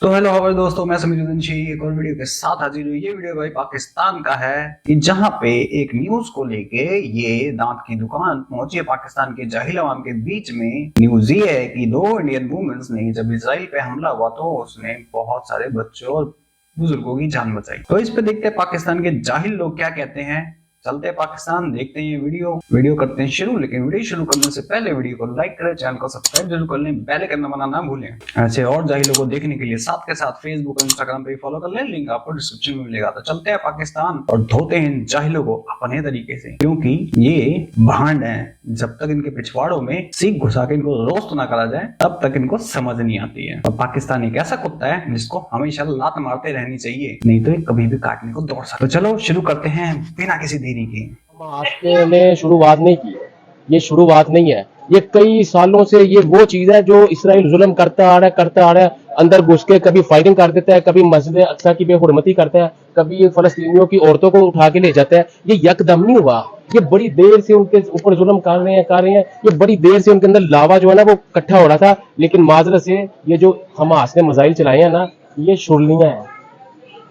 तो हेलो हमारे दोस्तों, मैं समीरुद्दीन शेख एक और वीडियो के साथ हाजिर हूँ। ये वीडियो भाई पाकिस्तान का है कि जहां पे एक न्यूज को लेके ये दांत की दुकान पहुंची है पाकिस्तान के जाहिल अवाम के बीच में। न्यूज ये है कि दो इंडियन वुमेन्स ने जब इजराइल पे हमला हुआ तो उसने बहुत सारे बच्चों और बुजुर्गों की जान बचाई। तो इस पे देखते हैं पाकिस्तान के जाहिल लोग क्या कहते हैं। चलते हैं पाकिस्तान, देखते हैं ये वीडियो करते हैं शुरू। लेकिन वीडियो शुरू करने से पहले वीडियो को लाइक करें, चैनल को सब्सक्राइब जरूर कर लें, बेल आइकन दबाना ना भूलें। ऐसे और जाहिलों को देखने के लिए साथ के साथ फेसबुक और इंस्टाग्राम पे फॉलो कर लें, लिंक आपको डिस्क्रिप्शन में मिलेगा। तो चलते हैं पाकिस्तान और धोते हैं जाहिलों को अपने तरीके से, क्योंकि ये भांड है। जब तक इनके पिछवाड़ों में सीख घुसा के इनको रोस्ट ना करा जाए तब तक इनको समझ नहीं आती है। और पाकिस्तान एक ऐसा कुत्ता है जिसको हमेशा लात मारते रहनी चाहिए, नहीं तो ये कभी भी काटने को दौड़ सकता। तो चलो शुरू करते हैं बिना किसी देरी के। हमास ने शुरुआत नहीं की, ये शुरुआत नहीं है। ये कई सालों से ये वो चीज है जो इसराइल जुल्म करता आ रहा है। अंदर घुस के कभी फायरिंग कर देता है, कभी मस्जिद अक्सा की बेहुरमती करता है, कभी फलस्तीनियों की औरतों को उठा के ले जाता है। ये यकदम नहीं हुआ, ये बड़ी देर से उनके ऊपर जुल्म कर रहे हैं। ये बड़ी देर से उनके अंदर लावा जो है ना वो इकट्ठा हो रहा था। लेकिन माजरत से ये जो हमास ने मिसाइल चलाए हैं ना, ये शुरलियां हैं,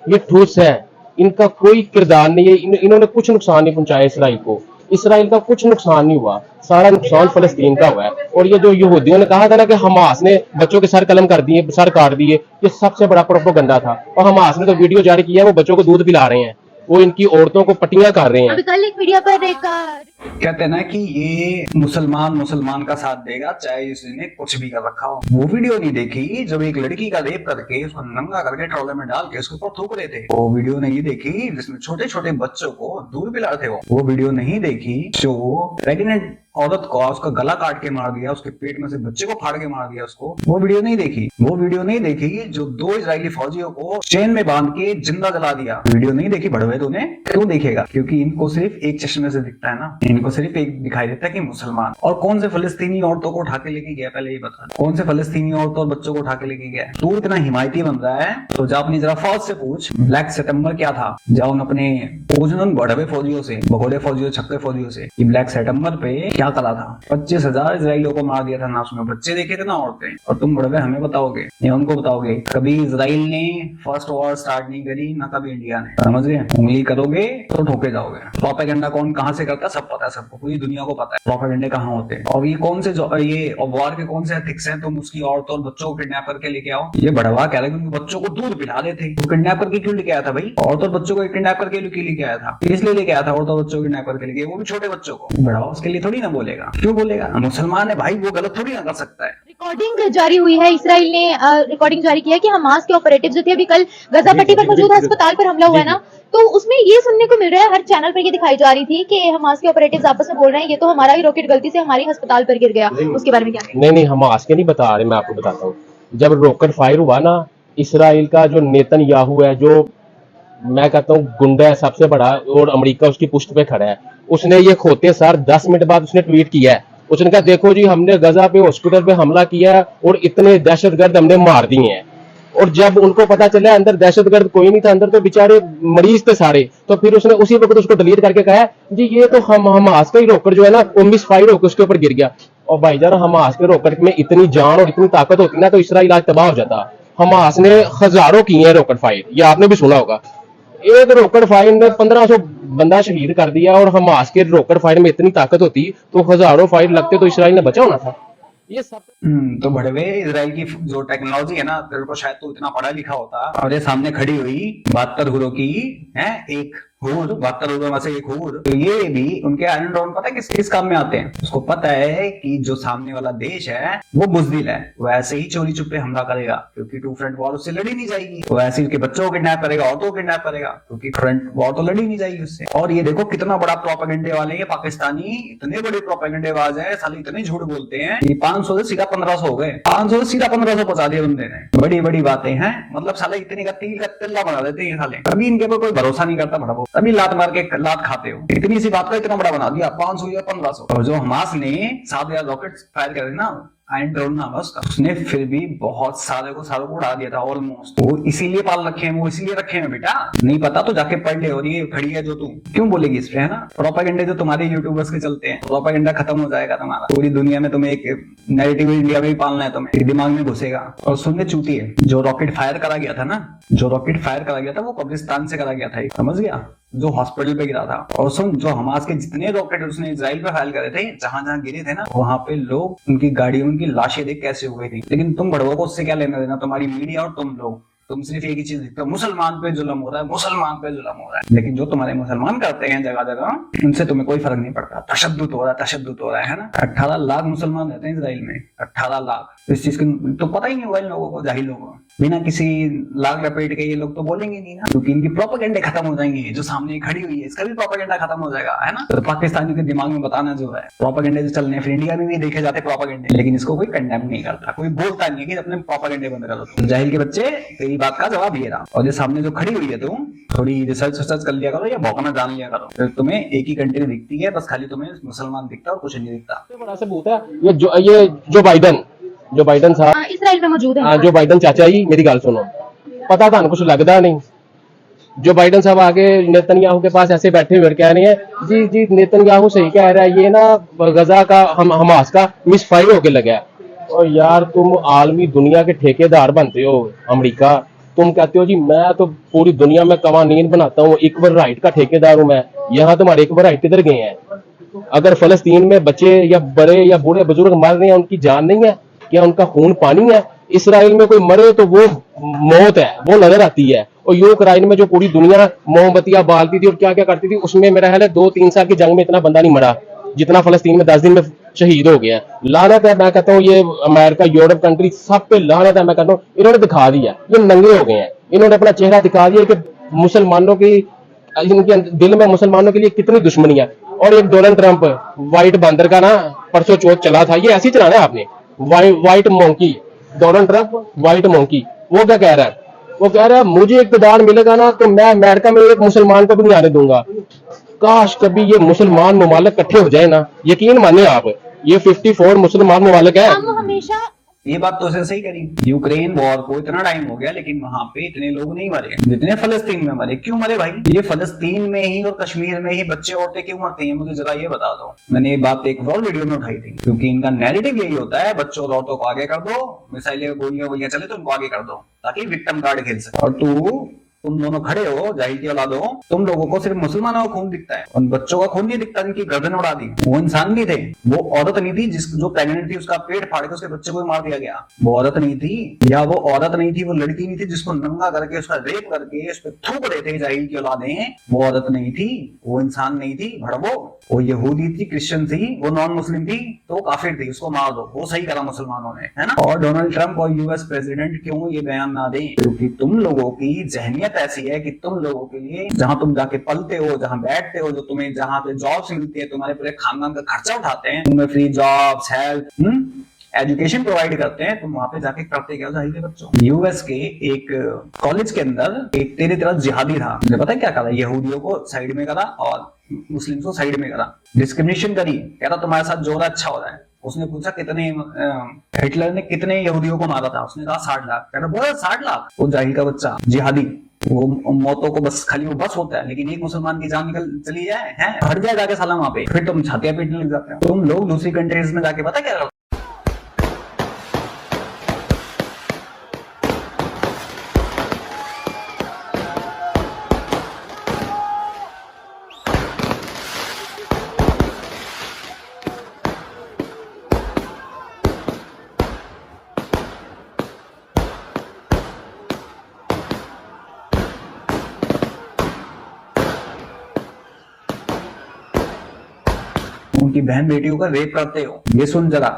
ये ठूस है। इनका कोई किरदार नहीं है। इन्होंने कुछ नुकसान नहीं पहुंचाया इसराइल को। इसराइल का कुछ नुकसान नहीं हुआ, सारा नुकसान फलस्तीन का हुआ है। और ये जो यहूदियों ने कहा था ना कि हमास ने बच्चों के सर कलम कर दिए, सर काट दिए, ये सबसे बड़ा प्रोपेगेंडा था। और हमास ने तो वीडियो जारी किया है, वो बच्चों को दूध पिला रहे हैं, वो इनकी औरतों को पट्टियां कर रहे हैं। अभी कल एक वीडियो पर देखा, कहते हैं ना कि ये मुसलमान का साथ देगा चाहे इसने कुछ भी कर रखा हो। वो वीडियो नहीं देखी जब एक लड़की का रेप करके उसको नंगा करके ट्रॉले में डाल के उसके ऊपर थूक रहे थे। वो वीडियो नहीं देखी जिसमें छोटे छोटे बच्चों को दूध पिला रहे थे। वो वीडियो नहीं देखी जो प्रेग्नेंट औरत को उसका गला काट के मार दिया, उसके पेट में से बच्चे को फाड़ के मार दिया उसको। वो वीडियो नहीं देखी। वो वीडियो नहीं देखी जो दो इजरायली फौजियों को चेन में बांध के जिंदा जला दिया। वीडियो नहीं देखी भड़वे तो ने क्यों देखेगा? क्योंकि इनको सिर्फ एक चश्मे से दिखता है ना, इनको सिर्फ एक दिखाई देता है कि मुसलमान। और कौन से फलस्तीनी औरतों को उठा के लेके गया, पहले ये बता। कौन से फलस्तीनी औरतों और बच्चों को उठा के लेके गया? तू इतना हिमायती बन रहा है तो जा अपनी जरा फौज से पूछ, ब्लैक सितंबर क्या था। जाओ अपने भड़वे फौजियों से, भगोड़े फौजियों, छक्के फौजियों से, कि ब्लैक सितंबर पे क्या करा था। 25,000 इजराइलियों को मार दिया था ना, उसमें बच्चे देखे थे ना, औरतें। और तुम बड़वे हमें बताओगे या उनको बताओगे? कभी इजराइल ने फर्स्ट वॉर स्टार्ट नहीं करी, ना कभी इंडिया ने। समझ गए? उंगली करोगे तो ठोके जाओगे। प्रोपेगेंडा कौन कहां से करता है सब पता है सबको, पूरी दुनिया को पता है प्रोपेगेंडे कहां होते हैं। और ये कौन से ये वॉर के कौन से एथिक्स हैं? तुम उसकी औरतों और बच्चों को किडनैप करके लेके आओ। ये बढ़वा कह रहे हैं कि बच्चों को दूध पिला रहे थे। तो किडनैप करके क्यों लेके आया था भाई? औरतों और बच्चों को किडनैप करके लेके आया था, इसलिए लेके आया था। औरतों और बच्चों को किडनैप करके लेके, वो भी छोटे बच्चों को। बढ़वा उसके लिए थोड़ी ना बोलेगा। क्यों बोलेगा? मुसलमान है भाई, वो गलत थोड़ी ना कर सकता है। रिकॉर्डिंग जारी हुई है। इसराइल ने रिकॉर्डिंग जारी किया कि हमास के ऑपरेटिव जो थे, अभी कल गजा पट्टी पर मौजूद अस्पताल पर हमला हुआ है ना, तो उसमें ये सुनने को मिल रहा है, हर चैनल पर ये दिखाई जा रही थी कि हमास के ऑपरेटिव्स आपस में बोल रहे हैं ये तो हमारा ही रॉकेट गलती से हमारे अस्पताल पर गिर गया। उसके बारे में क्या? नहीं, हमास के नहीं बता रहे, मैं आपको बताता हूँ। जब रॉकेट फायर हुआ ना, इसराइल का जो नेतन्याहू है, जो मैं कहता हूँ गुंडा है सबसे बड़ा, और अमेरिका उसकी पुष्ट पे खड़ा है, उसने ये खोते सर 10 मिनट बाद उसने ट्वीट किया है। उसने कहा देखो जी, हमने गजा पे हॉस्पिटल पे हमला किया है और इतने दहशतगर्द हमने मार दिए हैं। और जब उनको पता चला अंदर दहशतगर्द कोई नहीं था, अंदर तो बेचारे मरीज थे सारे, तो फिर उसने उसी वक्त उसको डिलीट करके कहा जी ये तो हमास का ही रॉकेट जो है ना वो मिस फायर होकर उसके ऊपर गिर गया। और भाईजान, हमास के रॉकेट में इतनी जान और इतनी ताकत होती ना तो इसराइल आज तबाह हो जाता। हमास ने हजारों किए हैं रॉकेट फायर, ये आपने भी सुना होगा। एक रॉकेट फायर ने 1500 बंदा शहीद कर दिया। और हमास के रॉकेट फायर में इतनी ताकत होती तो हजारों फायर लगते तो इसराइल ने बचा होना था। ये सब तो भड़वे इजराइल की जो टेक्नोलॉजी है ना, तेरे को शायद तो इतना पढ़ा लिखा होता और ये सामने खड़ी हुई 72 हुरों की है एक हूर, 72 हुरों में से एक हूर। तो ये भी उनके आयरन ड्रोन पता है किस काम में आते हैं? उसको पता है कि जो सामने वाला देश है वो बुजदिल है, वो ऐसे ही चोरी चुपे हमला करेगा, क्योंकि टू फ्रंट वॉर उससे लड़ी नहीं जाएगी। वो ऐसे ही बच्चों को किडनैप करेगा, औरतों को किडनैप करेगा, क्योंकि फ्रंट वॉर तो लड़ी नहीं जाएगी उससे। और ये देखो कितना बड़ा प्रोपेगेंडे वाले ये पाकिस्तानी, इतने बड़े प्रोपेगेंडेबाज है साले, इतने झूठ बोलते हैं। ये 500 से सीधा 1500 हो गए, 500 से सीधा 1500 पहुंचा दिया बंदे ने। बड़ी बड़ी बातें हैं, मतलब साले इतनी का तिल का तिल्ला बना देते हैं साले। कभी इनके ऊपर कोई भरोसा नहीं करता भड़बो, तभी लात मार के लात खाते हो। इतनी सी बात का इतना बड़ा बना दिया, 500 या 1500। और जो हमास ने 7,000 रॉकेट फायर करे ना, आयरन ड्रोन नाम है उसका, उसने फिर भी बहुत सारे को उड़ा दिया था ऑलमोस्ट। वो इसीलिए पाल रखे हैं, वो इसीलिए रखे हैं बेटा, नहीं पता तो जाके पढ़ ले। और ये खड़ी है जो तू क्यों बोलेगी इस पे, है ना? प्रोपेगेंडे जो तुम्हारे यूट्यूबर्स के चलते हैं, प्रोपेगेंडा खत्म हो जाएगा तुम्हारा। पूरी दुनिया में तुम्हें एक नैरेटिव इंडिया में ही पालना है, तुम्हें दिमाग में घुसेगा। और सुनने चूती है, जो रॉकेट फायर करा गया था ना, जो रॉकेट फायर करा गया था वो कब्रिस्तान से करा गया था, समझ गया, जो हॉस्पिटल पे गिरा था। और सुन, जो हमास के जितने रॉकेट उसने इजराइल पे फायर करे थे, जहां जहां गिरे थे ना, वहां पे लोग उनकी गाड़ियों, उनकी लाशें देख कैसे हो गई थी। लेकिन तुम बड़ों को उससे क्या लेना देना, तुम्हारी मीडिया और तुम लोग, तुम सिर्फ एक ही चीज देखते हो, मुसलमान पे जुल्म हो रहा है, मुसलमान पे जुल्म हो रहा है। लेकिन जो तुम्हारे मुसलमान करते हैं जगह जगह, उनसे तुम्हें कोई फर्क नहीं पड़ता। तशद्दुद हो रहा है, तशद्दुद हो रहा है ना। 18 लाख मुसलमान रहते हैं इजराइल में, 18 लाख। इस चीज को तो पता ही नहीं होगा इन लोगों को, जाहिल लोगों को। बिना किसी लाग लपेट के ये लोग तो बोलेंगे नहीं ना, क्योंकि इनकी प्रोपेगेंडे खत्म हो जाएंगे। जो सामने खड़ी हुई है, इसका भी प्रोपेगेंडा खत्म हो जाएगा, है ना। तो पाकिस्तानियों के दिमाग में बताना जो है, प्रोपेगेंडे जो चल रहे हैं, फिर इंडिया में भी देखे जाते प्रोपेगेंडे, लेकिन इसको कोई कंडेम नहीं करता, कोई बोलता नहीं कि अपने प्रोपेगेंडे बंद करो। जाहिल के बच्चे, तेरी बात का जवाब ये रहा। और जो सामने जो खड़ी हुई है, तुम थोड़ी रिसर्च कर लिया करो या भौंकना जान लिया करो, फिर तुम्हें एक ही कंट्री दिखती है, बस खाली तुम्हें मुसलमान दिखता है और कुछ नहीं दिखता। बड़ा सबूत है ये जो बाइडन साहब इसराइल में मौजूद है। जो बाइडन चाचा जी, मेरी गल सुनो, पता था कुछ लगता नहीं। जो बाइडन साहब आगे नेतन्याहू के पास ऐसे बैठे हुए कह रहे हैं, जी जी नेतन्याहू सही कह रहा है, ये ना गजा का हमास का मिसफायर होके लगा है। और यार तुम आलमी दुनिया के ठेकेदार बनते हो अमेरिका, तुम कहते हो जी मैं तो पूरी दुनिया में कवानीन बनाता हूँ, इक्वल राइट का ठेकेदार हूं मैं। यहाँ तुम्हारे इक्वल राइट किधर गए हैं? अगर फलस्तीन में बच्चे या बड़े या बूढ़े बुजुर्ग मर रहे हैं, उनकी जान नहीं है क्या? उनका खून पानी है? इसराइल में कोई मरे तो वो मौत है, वो नजर आती है। और यूक्रेन में जो पूरी दुनिया मोमबत्तियां बालती थी और क्या क्या करती थी, उसमें मेरा ख्याल है 2-3 साल की जंग में इतना बंदा नहीं मरा जितना फलस्तीन में 10 दिन में शहीद हो गया। लानत है, मैं कहता हूँ ये अमेरिका, यूरोप कंट्री सब पे लानत है। मैं कहता हूँ इन्होंने दिखा दिया, ये नंगे हो गए हैं, इन्होंने अपना चेहरा दिखा दिया कि मुसलमानों की, इनके दिल में मुसलमानों के लिए कितनी दुश्मनी है। और एक डोनाल्ड ट्रंप व्हाइट बंदर का ना परसों चौथ चला था, ये ऐसे ही चलाना है आपने, white monkey, Donald Trump white monkey. वो क्या कह रहा है? वो कह रहा है मुझे इक़्तिदार मिलेगा ना तो मैं अमेरिका में एक मुसलमान को भी नहीं आने दूंगा। काश कभी ये मुसलमान ममालिक इकट्ठे हो जाए ना, यकीन मानिए आप, ये 54 मुसलमान ममालिक है। हम हमेशा ये बात तो उसे सही करी। यूक्रेन वॉर को इतना टाइम हो गया, लेकिन वहां पे इतने लोग नहीं मरे जितने फलस्तीन में मरे। क्यों मरे भाई? ये फलस्तीन में ही और कश्मीर में ही बच्चे औरतें क्यों मरती हैं, मुझे जरा ये बता दो। मैंने ये बात एक और वीडियो में उठाई थी, क्योंकि इनका नैरेटिव यही होता है, बच्चों और औरतों को आगे कर दो, मिसाइलें गोलियां चले तो उनको आगे कर दो, ताकि विक्टिम कार्ड खेल सके। और तुम दोनों खड़े हो, जाहिल की औलाद हो, तुम लोगों को सिर्फ मुसलमानों का खून दिखता है, उन बच्चों का खून नहीं दिखता जिनकी गर्दन उड़ा दी। वो इंसान नहीं थे, वो औरत नहीं थी जो प्रेग्नेंट थी, उसका पेट फाड़ के उसके बच्चे को मार दिया गया। वो औरत नहीं थी, या वो औरत नहीं थी, वो लड़की नहीं थी जिसको नंगा करके उसका रेप करके उस पर थूक रहे थे जाहिल की औलादें। वो औरत नहीं थी, वो इंसान नहीं थी भड़बो। वो यहूदी थी, क्रिश्चियन थी, वो नॉन मुस्लिम थी, तो वो काफिर थी, उसको मार दो। वो सही करा मुसलमानों ने, है ना। और डोनाल्ड ट्रंप और यूएस प्रेसिडेंट क्यों ये बयान ना दें? क्योंकि तुम लोगों की जहनियत ऐसी है कि तुम लोगों के लिए जहां तुम जाके पलते हो, जहां बैठते हो, जो तुम्हें जहां पे जॉब्स मिलती है, तुम्हारे पूरे खानदान का खर्चा उठाते हैं, तुम्हें free jobs, health, education provide करते हैं, तुम वहां पे जाके करते क्या हो जाहिल के बच्चों? यूएस के एक कॉलेज के अंदर एक तेरी तरह जिहादी था, मुझे पता है क्या करा, यहूदियों को साइड में करा और मुस्लिम को साइड में करा, डिस्क्रिमिनेशन करी। कह रहा तुम्हारे साथ जो हो रहा है अच्छा हो रहा है। उसने पूछा कितने, हिटलर ने कितने यहूदियों को मारा था? उसने कहा 60 लाख। कह रहा बोला 60 लाख? वो जाहिल का बच्चा जिहादी, वो मौतों को बस खाली वो बस होता है, लेकिन एक मुसलमान की जान निकल चली जाए, है हट जाए जाके साला वहां पे, फिर तुम छातियां पीटने लग जाते हो। तुम लोग दूसरी कंट्रीज में जाके पता क्या करो, उनकी बहन बेटियों का रेप करते हो। ये सुन जरा।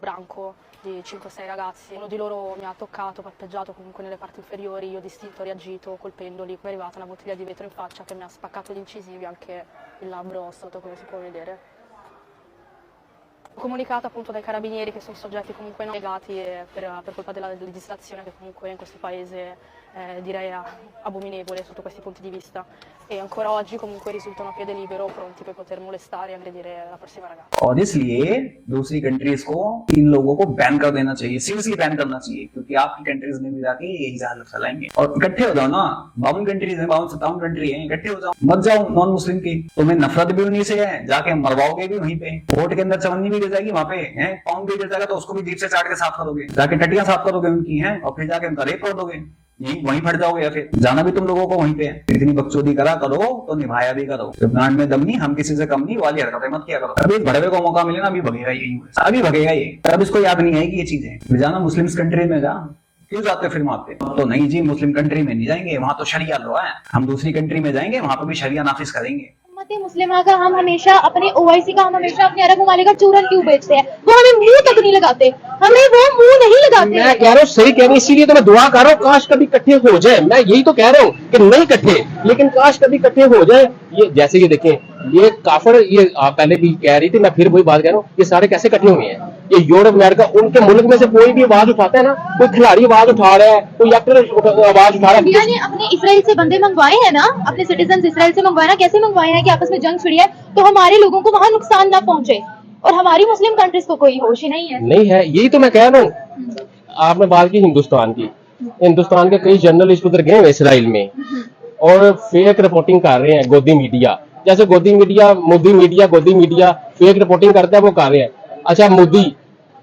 branco di 5-6 ragazzi, uno di loro mi ha toccato, palpeggiato comunque nelle parti inferiori, io distinto ho reagito colpendoli, poi è arrivata una bottiglia di vetro in faccia che mi ha spaccato gli incisivi, anche il labbro sotto come si può vedere. comunicata appunto dai carabinieri che sono soggetti comunque non legati per colpa della legislazione che comunque in questo paese direi abominevole sotto questi punti di vista, e ancora oggi comunque risultano a piede libero pronti per poter molestare e aggredire la prossima ragazza। और इसलिए दूसरी countries को इन लोगों को ban कर देना चाहिए, seriously ban करना चाहिए, क्योंकि आपकी कंट्रीज में भी जाके यही हालत फैलाएंगे। और इकट्ठे हो जाओ ना, 52 कंट्रीज है, 52-57 कंट्री है, इकट्ठे हो जाओ, मत जाओ नॉन मुस्लिम की। तुम्हें नफरत भी उन्हीं से है, जाके मरवाओगे भी वहीं पे, वोट के अंदर चवन्नी भी गिर जाएगी वहां पे है, पाउंड भी गिर जाएगा तो उसको भी जीप से चाट के साफ करोगे, जाके टटियां साफ करोगे उनकी हैं, और फिर जाके उनका रेप कर दोगे, यही वहीं फट जाओगे, या फिर जाना भी तुम लोगों को वहीं पे है। इतनी बकचोदी करा करो तो निभाया भी करो, जब गांड में दम नहीं, हम किसी से कम नहीं वाली हरकतें मत किया करो। अभी भड़वे को मौका मिले ना, अभी भगेगा यही, अभी भगेगा ये, तब इसको याद नहीं आएगी ये चीजें। जाना मुस्लिम कंट्री में जा, क्यों जाते फिर वहां पे? तो नहीं जी, मुस्लिम कंट्री में नहीं जाएंगे, वहां तो शरिया लॉ है, हम दूसरी कंट्री में जाएंगे, वहां पर भी शरिया नाफिज करेंगे। मुस्लिमा का हम हमेशा अपने ओवैसी का हम हमेशा अपने अरब ममालिक का चूरन क्यों बेचते हैं? वो हमें मुंह तक नहीं लगाते, हमें वो मुंह नहीं लगाते। मैं कह रहा हूँ सही कह रही, इसीलिए तो मैं दुआ कर रहा हूँ काश कभी इकट्ठे हो जाए। मैं यही तो कह रहा हूँ कि नहीं इकट्ठे, लेकिन काश कभी इकट्ठे हो जाए। ये जैसे ये देखें, ये काफिर, ये आप पहले भी कह रही थी, मैं फिर वही बात कह रहा हूँ, ये सारे कैसे इकट्ठे हुए हैं? ये यूरोप अमेरिका, उनके मुल्क में से कोई भी आवाज उठाता है ना, कोई खिलाड़ी आवाज उठा रहा है, कोई एक्टर आवाज उठा रहा है। इंडिया ने अपने इसराइल से बंदे मंगवाए हैं ना, अपने सिटीजन इसराइल से मंगवाए ना, कैसे मंगवाए हैं कि आपस में जंग छिड़ी है तो हमारे लोगों को वहां नुकसान ना पहुंचे, और हमारी मुस्लिम कंट्रीज को कोई होश ही नहीं है। नहीं है, यही तो मैं कह रहा हूँ। आपने बात की हिंदुस्तान की, हिंदुस्तान के कई जर्नलिस्ट उधर गए हैं इसराइल में और फेक रिपोर्टिंग कर रहे हैं। गोदी मीडिया, जैसे गोदी मीडिया, गोदी मीडिया फेक रिपोर्टिंग करता है, वो कर रहे हैं। अच्छा,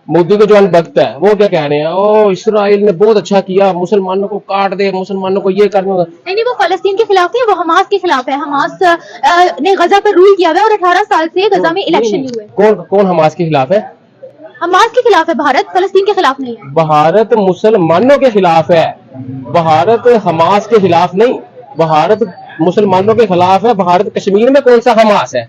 मोदी के जो अनभक्त है वो क्या कह रहे हैं? ओ इसराइल ने बहुत अच्छा किया, मुसलमानों को काट दे, मुसलमानों को ये करना। नहीं, वो फलस्तीन के खिलाफ नहीं है, वो हमास के खिलाफ है। हमास ने गजा पर रूल किया हुआ है और 18 साल से गजा में इलेक्शन नहीं हुए। कौन हमास के खिलाफ है? हमास के खिलाफ है भारत, फलस्तीन के खिलाफ नहीं है। भारत मुसलमानों के खिलाफ है, भारत हमास के खिलाफ नहीं, भारत मुसलमानों के खिलाफ है। भारत कश्मीर में कौन सा हमास है,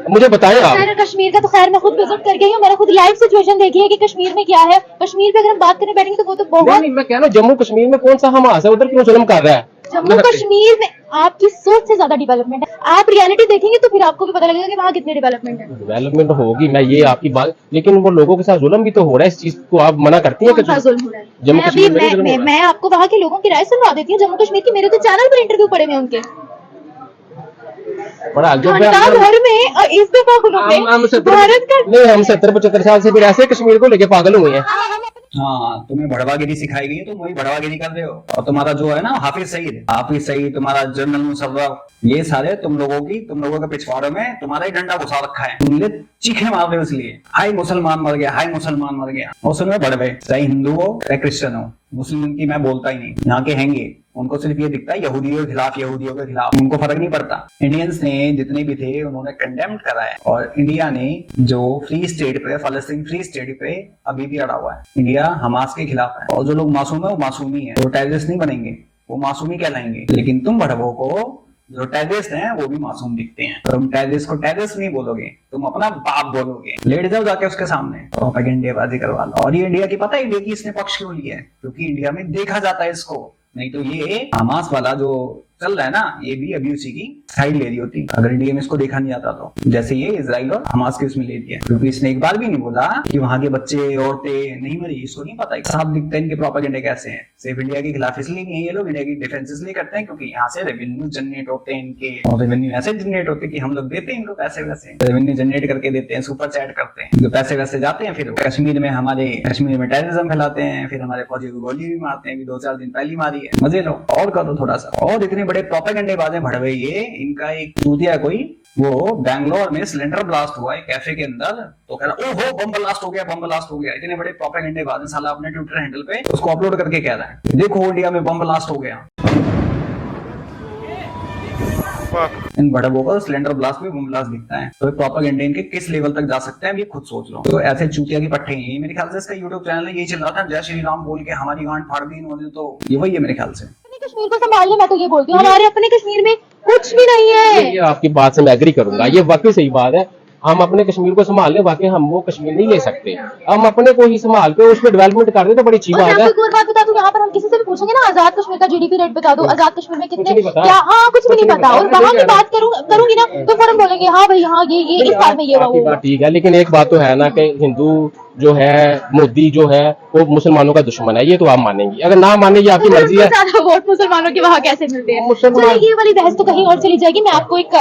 मुझे बताएं आप। कश्मीर का तो खैर मैं खुद विजिट कर गई हूँ, मैंने खुद लाइव सिचुएशन देखी है कि कश्मीर में क्या है। कश्मीर पे अगर हम बात करने बैठेंगे तो वो तो बहुत नहीं, मैं कह रहा हूँ जम्मू कश्मीर में कौन सा हमास है, उधर क्यों जुल्म कर रहा है? जम्मू कश्मीर में आपकी सोच से ज्यादा डेवलपमेंट है। आप रियलिटी देखेंगे तो फिर आपको भी पता लगेगा कि वहाँ कितनी डेवलपमेंट है। डेवलपमेंट होगी, मैं ये आपकी बात, लेकिन वो लोगों के साथ जुल्म भी तो हो रहा है। इस चीज को आप मना करती हैं कि जुल्म हो रहा है? जम्मू कश्मीर में जुल्म हो रहा है? मैं आपको वहाँ के लोगों की राय सुनवा देती हूँ, जम्मू कश्मीर की। मेरे तो चैनल पर इंटरव्यू पड़े हुए हैं उनके, बड़ा घंटा भर में, और इस दफा उन्होंने भारत का नहीं, हम 70-75 साल से फिर ऐसे कश्मीर को लेके पागल हुए हैं। हाँ, तुम्हें भड़वागिरी सिखाई गई है, तुम वही भड़वागिरी कर रहे हो। और तुम्हारा जो है ना हाफिज सईद, तुम्हारा जनरल मुशर्रफ, ये सारे तुम लोगों के पिछवाड़ों में तुम्हारा ही डंडा घुसा रखा है। तुमने चीखे मार रहे हो इसलिए, हाय मुसलमान मर गया, हाय मुसलमान मर गया। और सुनो भड़वे, चाहे हिंदू हो चाहे क्रिश्चियन हो, मुस्लिम की मैं बोलता ही नहीं। यहाँ के हैंगे, उनको सिर्फ ये दिखता है यहूदियों के खिलाफ, उनको फर्क नहीं पड़ता। इंडियंस ने जितने भी थे उन्होंने कंडेम करा है, और इंडिया ने जो फ्री स्टेट पे, फलस्तीन फ्री स्टेट पे अभी भी अड़ा हुआ है। इंडिया हमास के खिलाफ है, और जो लोग मासूम है वो मासूम ही है, वो टेररिस्ट नहीं बनेंगे, वो मासूम ही कहलाएंगे। लेकिन तुम भड़वों को जो टेररिस्ट हैं वो भी मासूम दिखते हैं, तो तुम टेररिस्ट को टेररिस्ट नहीं बोलोगे, तुम अपना बाप बोलोगे। लेट जाओ जाके उसके सामने, प्रोपेगेंडाबाजी करवा लो। और ये इंडिया की पता है, इंडिया की इसने पक्ष क्यों लिया है? क्योंकि इंडिया में देखा जाता है इसको, नहीं तो ये हमास वाला जो चल रहा है ना, ये भी अभी उसी की साइड ले रही होती अगर इंडिया में इसको देखा नहीं जाता तो। जैसे ये इजराइल और हमास के उसमें ले दिया, क्योंकि इसने एक बार भी नहीं बोला कि वहां के बच्चे औरतें नहीं मरी, इसको नहीं पता। साफ दिखता है इनके प्रोपेगेंडे कैसे हैं। सिर्फ इंडिया के खिलाफ इसलिए नहीं है ये लोग, इंडिया की डिफेंस इसलिए करते हैं क्योंकि यहाँ से रेवेन्यू जनरेट होते हैं इनके, और रेवेन्यू ऐसे जनरेट होते हैं कि हम लोग देते हैं इनको पैसे, वैसे रेवेन्यू जनरेट करके देते हैं, सुपर चैट करते हैं, जो पैसे वैसे जाते हैं फिर कश्मीर में, हमारे कश्मीर में टेररिज्म फैलाते हैं, फिर हमारे फौजी को गोली भी मारते हैं। 2-4 दिन पहले मारी है, मजे लो और करो थोड़ा सा। और इतने बड़े प्रोपेगेंडे भड़वे, ये इनका एक चूतिया कोई, वो बैंगलोर में सिलेंडर ब्लास्ट हुआ है कैफे के अंदर, तो कह रहा ओहो बम ब्लास्ट हो गया। इतने बड़े प्रोपेगेंडे बाद साला अपने ट्विटर हैंडल पे उसको अपलोड करके कह रहा है देखो इंडिया में बम ब्लास्ट हो गया। इन भड़वों को सिलेंडर ब्लास्ट में बम ब्लास्ट दिखता है, तो प्रोपेगेंडे इनके किस लेवल तक जा सकते हैं ये खुद सोच लो। तो ऐसे चूतिया की पट्टे ही, मेरे ख्याल से इसका यूट्यूब चैनल है, यही चल रहा था, जय श्री राम बोल के हमारी गांड फाड़ दी इन्होंने, तो ये वही है मेरे ख्याल से। कश्मीर को संभालने, मैं तो ये बोलती हूँ हमारे अपने कश्मीर में कुछ भी नहीं है। ये आपकी बात से मैं एग्री करूंगा, ये वाकई सही बात है। हम अपने कश्मीर को संभाल लें, वाकई हम वो कश्मीर नहीं ले सकते, हम अपने को ही संभाल के उसमें डेवलपमेंट कर दे तो बड़ी अच्छी बात है। एक बात बता दूं, यहाँ पर हम किसी से भी पूछेंगे ना आजाद कश्मीर का जीडीपी रेट बता दो, आजाद कश्मीर में कितने नहीं पता। क्या, हाँ कुछ भी नहीं पता, और वहां की नहीं बात करूंगी ना तो फौरन बोलेंगे हाँ भाई हाँ ये इस बार में ये हुआ आपकी वो हुआ। बात ठीक है, लेकिन एक बात तो है ना कि हिंदू जो है, मोदी जो है वो मुसलमानों का दुश्मन है, ये तो आप मानेंगी। अगर ना माने ये आपकी मर्जी है। ज्यादा वोट मुसलमानों के वहाँ कैसे मिलते हैं? मुसलमान- चलिए ये वाली बहस तो कहीं और चली जाएगी। मैं आपको एक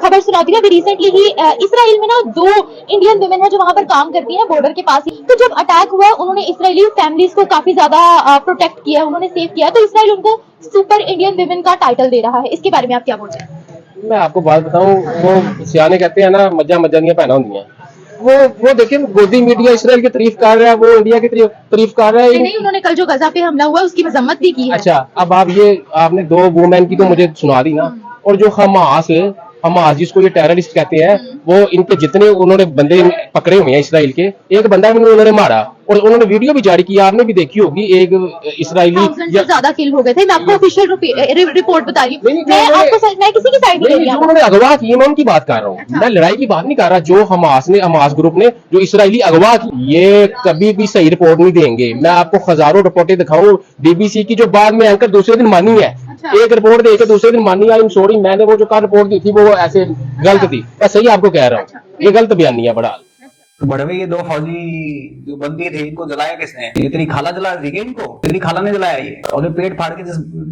खबर सुनाती हूँ। अभी रिसेंटली ही इसराइल में ना 2 इंडियन वुमेन है जो वहां पर काम करती हैं बॉर्डर के पास ही। तो जब अटैक हुआ उन्होंने इसराइली फैमिलीज को काफी ज्यादा प्रोटेक्ट किया, उन्होंने सेव किया, तो इसराइल उनको सुपर इंडियन वुमेन का टाइटल दे रहा है। इसके बारे में आप क्या बोलते हैं? मैं आपको बात बताऊं, वो सियाने कहते हैं ना, मज्जा मज्जा नहीं पहना होती है। वो देखिए, गोदी मीडिया इसराइल की तारीफ कर रहा है, वो इंडिया की तारीफ कर रहा है। नहीं, उन्होंने कल जो गजा पे हमला हुआ उसकी मजम्मत भी की है। अच्छा, अब आपने 2 वुमेन की तो मुझे सुना दी ना, और जो हमास जिसको ये टेररिस्ट कहते हैं, वो इनके जितने उन्होंने बंदे पकड़े हुए हैं इसराइल के, एक बंदा भी उन्होंने मारा, और उन्होंने वीडियो भी जारी किया, आपने भी देखी होगी। एक इसराइली 1000 से ज्यादा किल हो गए थे। मैं आपको ऑफिशियल रिपोर्ट बता रही हूँ। नहीं, मैं किसी की साइड नहीं ले रही जो हूँ। उन्होंने अगवा की, मैं उनकी बात कर रहा हूँ। मैं लड़ाई की बात नहीं कर रहा। जो हमास ग्रुप ने जो इसराइली अगवा की, ये कभी भी सही रिपोर्ट नहीं देंगे। मैं आपको हजारों रिपोर्टें दिखाऊं, बीबीसी की, जो बाद में एंकर दूसरे दिन मानी है। एक रिपोर्ट दे के दूसरे दिन मानी। आई एम सॉरी, मैंने वो जो कल रिपोर्ट दी थी वो ऐसे गलत थी। मैं सही आपको कह रहा हूँ, ये गलत बयानी है बड़ा। तो बड़वे ये 2 फौजी जो बंदी थे, इनको जलाया किसने? ये तेरी खाला जला रही है इनको? तेरी खाला ने जलाया ये? और जो पेट फाड़ के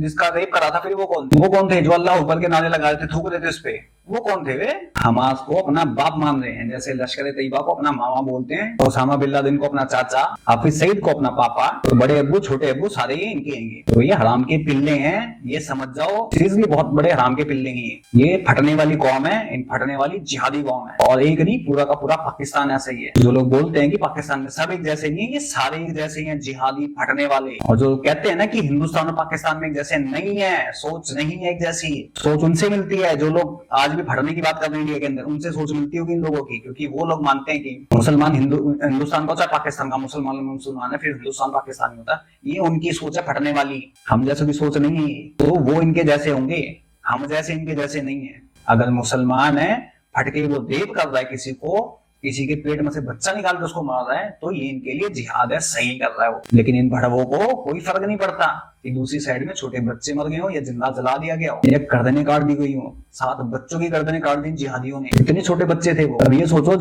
जिसका रेप करा था, फिर वो कौन थे? जो अल्लाह ऊपर के नारे लगा रहे थे, थूक रहे थे उस पे, वो कौन थे? वे हमास को अपना बाप मान रहे हैं, जैसे लश्कर तैयबा को अपना मामा बोलते हैं, ओसामा बिन लादेन को अपना चाचा, हाफिज सईद को अपना पापा, तो बड़े अब्बू छोटे अब्बू सारे ये इनके हैं। तो ये हराम के पिल्ले हैं, ये समझ जाओ। सीरियसली बहुत बड़े हराम के पिल्ले हैं ये फटने वाली कौम है, इन फटने वाली जिहादी कौम है। और एक नहीं, पूरा का पूरा पाकिस्तान ऐसा ही है। जो लोग बोलते हैं कि पाकिस्तान में सब एक जैसे नहीं है, ये सारे एक जैसे हैं, जिहादी फटने वाले। और जो कहते हैं ना कि हिंदुस्तान और पाकिस्तान में एक जैसे, नहीं है, सोच नहीं है एक जैसी। सोच उनसे मिलती है जो लोग आज भी फटने की बात कर रहे हैं इंडिया के अंदर, उनसे सोच मिलती होगी इन लोगों की, क्योंकि वो लोग मानते हैं कि मुसलमान हिंदुस्तान का, चाहे पाकिस्तान का मुसलमान है, फिर हिंदुस्तान पाकिस्तान नहीं होता। ये उनकी सोच है फटने वाली, हम जैसे भी सोच नहीं है। तो वो इनके जैसे होंगे, हम जैसे इनके जैसे नहीं है। अगर मुसलमान है, फटके वो रेप कर रहा है किसी को, किसी के पेट में से बच्चा निकाल के उसको मार रहा है, तो ये इनके लिए जिहाद है, सही कर रहा है वो। लेकिन इन भड़वों को कोई फर्क नहीं पड़ता कि दूसरी साइड में छोटे बच्चे मर गए हो या जिंदा जला दिया गया हो या गर्दनें काट दी गई हो। 7 बच्चों की गर्दनें काट दी जिहादियों ने। इतने छोटे बच्चे थे वो। अब ये सोचो,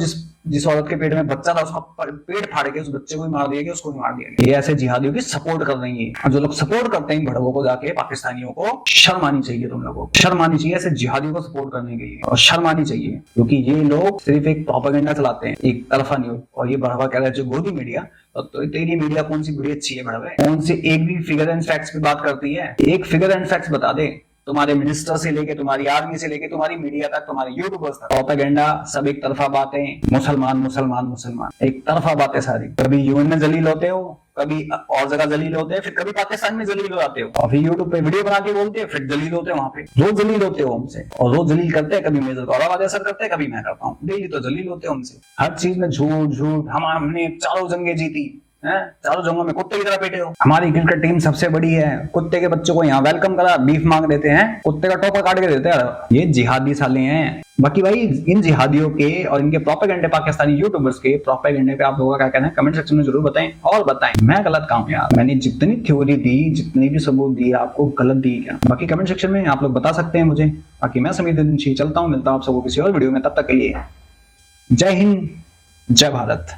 जिस औरत के पेट में बच्चा था, उसका पेट फाड़ के उस बच्चे को भी मार दिया गया, उसको भी मार दिया गया। ये ऐसे जिहादियों की सपोर्ट कर रही है। और जो लोग सपोर्ट करते हैं भड़वों को, जाके पाकिस्तानियों को शर्म आनी चाहिए। तुम लोगों को शर्म आनी चाहिए ऐसे जिहादियों को सपोर्ट करने के लिए, और शर्म आनी चाहिए, क्योंकि ये लोग सिर्फ एक प्रोपेगेंडा चलाते हैं, एक तरफा न्यूज। और ये बढ़ावा कह रहा है जो गोदी मीडिया, तो तेरी मीडिया कौन सी बड़ी अच्छी है बढ़ावे? कौन सी एक भी फिगर एंड फैक्ट्स पे बात करती है? एक फिगर एंड फैक्ट्स बता दे। तुम्हारे मिनिस्टर से लेके, तुम्हारी आर्मी से लेके, तुम्हारी मीडिया तक, तुम्हारे यूट्यूबर्स तक प्रोपेगेंडा, सब एक तरफा बातें, मुसलमान मुसलमान मुसलमान, एक तरफा बातें सारी। कभी यूएन में जलील होते हो, कभी और जगह जलील होते हैं, फिर कभी पाकिस्तान में जलील हो जाते हो, और फिर यूट्यूब पे वीडियो बना के बोलते हैं, फिर जलील होते हैं वहां पे। रोज जलील होते हो हमसे, और रोज जलील करते हैं। कभी मेजर गौरव असर करते हैं, कभी मैं करता हूँ। डेली तो जलील होते हैं हमसे, हर चीज में झूठ झूठ। हमने 4 जंगे जीती है, 4 जंगों में कुत्ते की तरह पेटे हो। हमारी क्रिकेट टीम सबसे बड़ी है, कुत्ते के बच्चों को यहाँ वेलकम करा, बीफ मांग देते हैं, कुत्ते का टोपा काट के देते हैं। ये जिहादी साले हैं। बाकी भाई, इन जिहादियों के और इनके प्रोपेगेंडे, पाकिस्तानी यूट्यूबर्स के प्रोपेगेंडे पे आप लोगों का क्या कहना है कमेंट सेक्शन में जरूर बताएं। और बताएं मैं गलत कहाँ हूं यार, मैंने जितनी थ्योरी दी, जितनी भी सबूत दी, आपको गलत दी क्या? बाकी कमेंट सेक्शन में आप लोग बता सकते हैं मुझे। बाकी मैं समीर चलता हूँ, मिलता हूँ आप सबको किसी और वीडियो में। तब तक के लिए जय हिंद, जय भारत।